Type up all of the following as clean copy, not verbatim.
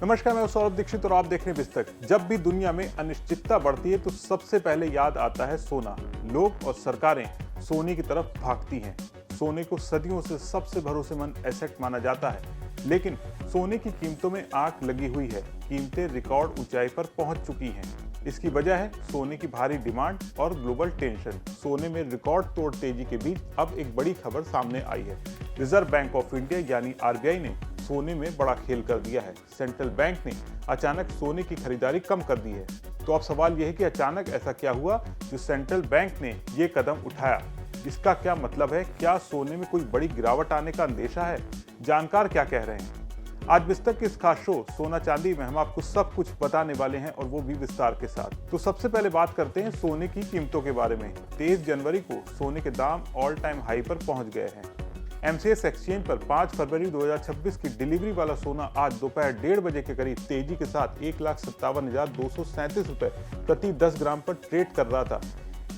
नमस्कार, मैं सौरभ दीक्षित और आप देख रहे हैं बिस्तक। जब भी दुनिया में अनिश्चितता बढ़ती है तो सबसे पहले याद आता है सोना। लोग और सरकारें सोने की तरफ भागती हैं। सोने को सदियों से सबसे भरोसेमंद एसेट माना जाता है, लेकिन सोने की कीमतों में आग लगी हुई है। कीमतें रिकॉर्ड ऊंचाई पर पहुंच चुकी हैं। इसकी वजह है सोने की भारी डिमांड और ग्लोबल टेंशन। सोने में रिकॉर्ड तोड़ तेजी के बीच अब एक बड़ी खबर सामने आई है। रिजर्व बैंक ऑफ इंडिया यानी आरबीआई ने सोने में बड़ा खेल कर दिया है। सेंट्रल बैंक ने अचानक सोने की खरीदारी कम कर दी है। तो अब सवाल यह है कि अचानक ऐसा क्या हुआ जो सेंट्रल बैंक ने ये कदम उठाया। इसका क्या मतलब है? क्या सोने में कोई बड़ी गिरावट आने का अंदेशा है? जानकार क्या कह रहे हैं? आज बिस्तक के इस खास शो सोना चांदी में हम आपको सब कुछ बताने वाले हैं, और वो भी विस्तार के साथ। तो सबसे पहले बात करते हैं सोने की कीमतों के बारे में। 23 जनवरी को सोने के दाम ऑल टाइम हाई पर पहुंच गए हैं। एमसीएक्स एक्सचेंज पर 5 फरवरी 2026 की डिलीवरी वाला सोना आज दोपहर 1:30 बजे के करीब तेजी के साथ 1,57,237 रुपए प्रति 10 ग्राम पर ट्रेड कर रहा था।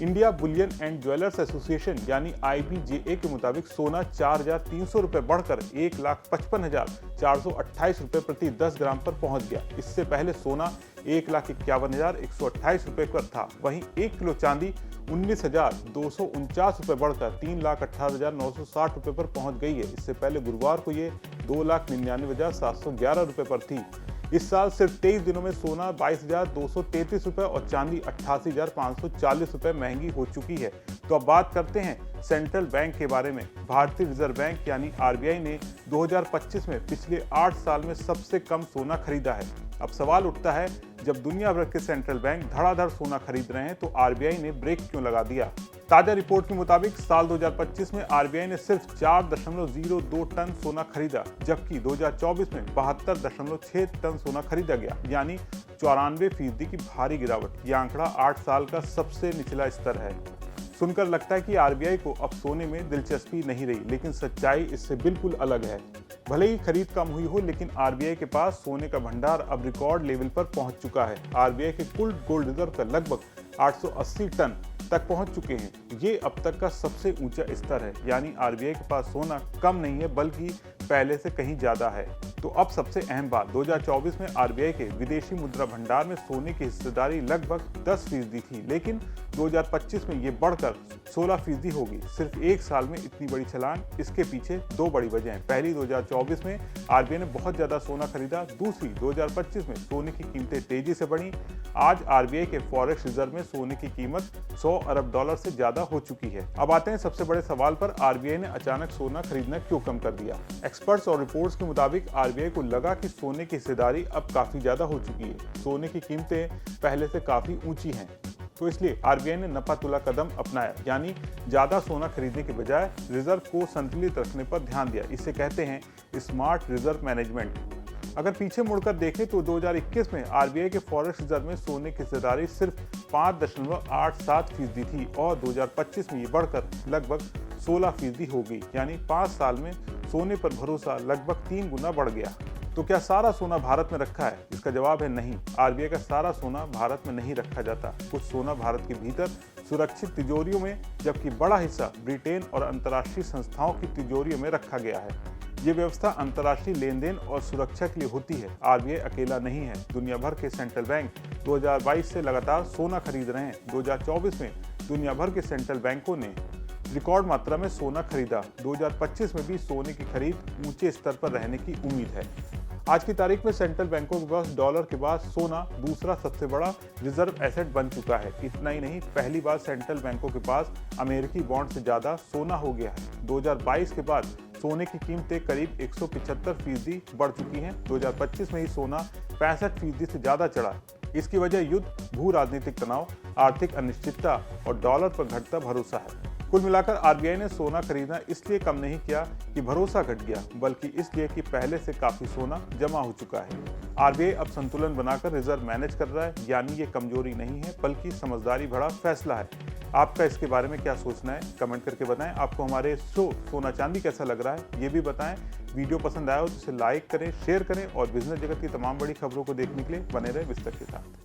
India Boolean and jewellers association यानी IBJA के मुताबिक सोना 4,300 रुपए बढ़कर 1,55,428 रुपए प्रति 10 ग्राम पर पहुंच गया। इससे पहले सोना 1,51,128 रुपए पर था। वहीं 1 किलो चांदी 19,249 रुपए बढ़कर 3,18,960 रुपए पर पहुंच गई है। इससे पहले गुरुवार को ये 2,99,711 रुपए पर थी। इस साल सिर्फ 23 दिनों में सोना 22,233 रुपए और चांदी 88,540 रुपए महंगी हो चुकी है। तो अब बात करते हैं सेंट्रल बैंक के बारे में। भारतीय रिजर्व बैंक यानी आरबीआई ने 2025 में पिछले 8 साल में सबसे कम सोना खरीदा है। अब सवाल उठता है, जब दुनिया भर के सेंट्रल बैंक धड़ाधड़ सोना खरीद रहे हैं तो आरबीआई ने ब्रेक क्यों लगा दिया? ताजा रिपोर्ट के मुताबिक साल 2025 में आरबीआई ने सिर्फ 4.02 टन सोना खरीदा, जबकि 2024 में 72.6 टन सोना खरीदा गया, यानी 94% की भारी गिरावट। यह आंकड़ा 8 साल का सबसे निचला स्तर है। सुनकर लगता है कि आरबीआई को अब सोने में दिलचस्पी नहीं रही, लेकिन सच्चाई इससे बिल्कुल अलग है। भले ही खरीद कम हुई हो, लेकिन आरबीआई के पास सोने का भंडार अब रिकॉर्ड लेवल पर पहुंच चुका है। आरबीआई के कुल गोल्ड रिजर्व का लगभग 880 टन तक पहुंच चुके हैं। ये अब तक का सबसे ऊंचा स्तर है, यानी आरबीआई के पास सोना कम नहीं है बल्कि पहले से कहीं ज्यादा है। तो अब सबसे अहम बात, 2024 में आरबीआई के विदेशी मुद्रा भंडार में सोने की हिस्सेदारी लगभग 10% थी, लेकिन 2025 में ये बढ़कर 16% होगी। सिर्फ एक साल में इतनी बड़ी छलांग, इसके पीछे 2 बड़ी वजह हैं। पहली, 2024 में आरबीआई ने बहुत ज्यादा सोना खरीदा। दूसरी, 2025 में सोने की कीमतें तेजी से बढ़ी। आज आरबीआई के फॉरेक्स रिजर्व में सोने की कीमत $100 अरब से ज्यादा हो चुकी है। अब आते हैं सबसे बड़े सवाल पर, आरबीआई ने अचानक सोना खरीदना क्यों कम कर दिया? एक्सपर्ट्स और रिपोर्ट्स के मुताबिक आरबीआई को लगा कि सोने की हिस्सेदारी अब काफी ज्यादा हो चुकी है। सोने की कीमतें पहले से काफी ऊंची हैं, तो इसलिए आरबीआई ने नपा-तुला कदम अपनाया, यानी ज्यादा सोना खरीदने के बजाय रिजर्व को संतुलित रखने पर ध्यान दिया। इसे कहते हैं स्मार्ट रिजर्व मैनेजमेंट। अगर पीछे मुड़कर देखें तो 2021 में आरबीआई के फॉरेक्स रिजर्व में सोने की हिस्सेदारी सिर्फ 5.87% थी और 2025 में ये बढ़कर लगभग 16% हो गई, यानी 5 साल में सोने पर भरोसा लगभग 3 गुना बढ़ गया। तो क्या सारा सोना भारत में रखा है? इसका जवाब है नहीं। आरबीआई का सारा सोना भारत में नहीं रखा जाता। कुछ सोना भारत के भीतर सुरक्षित तिजोरियों में, जबकि बड़ा हिस्सा ब्रिटेन और अंतर्राष्ट्रीय संस्थाओं की तिजोरियों में रखा गया है। ये व्यवस्था अंतर्राष्ट्रीय लेन देन और सुरक्षा के लिए होती है। आरबीआई अकेला नहीं है, दुनिया भर के सेंट्रल बैंक 2022 से लगातार सोना खरीद रहे हैं। 2024 में दुनिया भर के सेंट्रल बैंकों ने रिकॉर्ड मात्रा में सोना खरीदा। 2025 में भी सोने की खरीद ऊंचे स्तर पर रहने की उम्मीद है। आज की तारीख में सेंट्रल बैंकों के पास डॉलर के बाद सोना दूसरा सबसे बड़ा रिजर्व एसेट बन चुका है। इतना ही नहीं, पहली बार सेंट्रल बैंकों के पास अमेरिकी बॉन्ड से ज्यादा सोना हो गया है। 2022 के बाद सोने की कीमतें करीब 175% बढ़ चुकी हैं। 2025 में ही सोना 65% से ज्यादा चढ़ा। इसकी वजह युद्ध, भू राजनीतिक तनाव, आर्थिक अनिश्चितता और डॉलर पर घटता भरोसा है। कुल मिलाकर आरबीआई ने सोना खरीदना इसलिए कम नहीं किया कि भरोसा घट गया, बल्कि इसलिए कि पहले से काफी सोना जमा हो चुका है। आरबीआई अब संतुलन बनाकर रिजर्व मैनेज कर रहा है, यानी ये कमजोरी नहीं है बल्कि समझदारी भरा फैसला है। आपका इसके बारे में क्या सोचना है? कमेंट करके बताएं। आपको हमारे शो सोना चांदी कैसा लग रहा है ये भी बताएं। वीडियो पसंद आया हो तो इसे लाइक करें, शेयर करें और बिजनेस जगत की तमाम बड़ी खबरों को देखने के लिए बने रहे बिस्तक के साथ।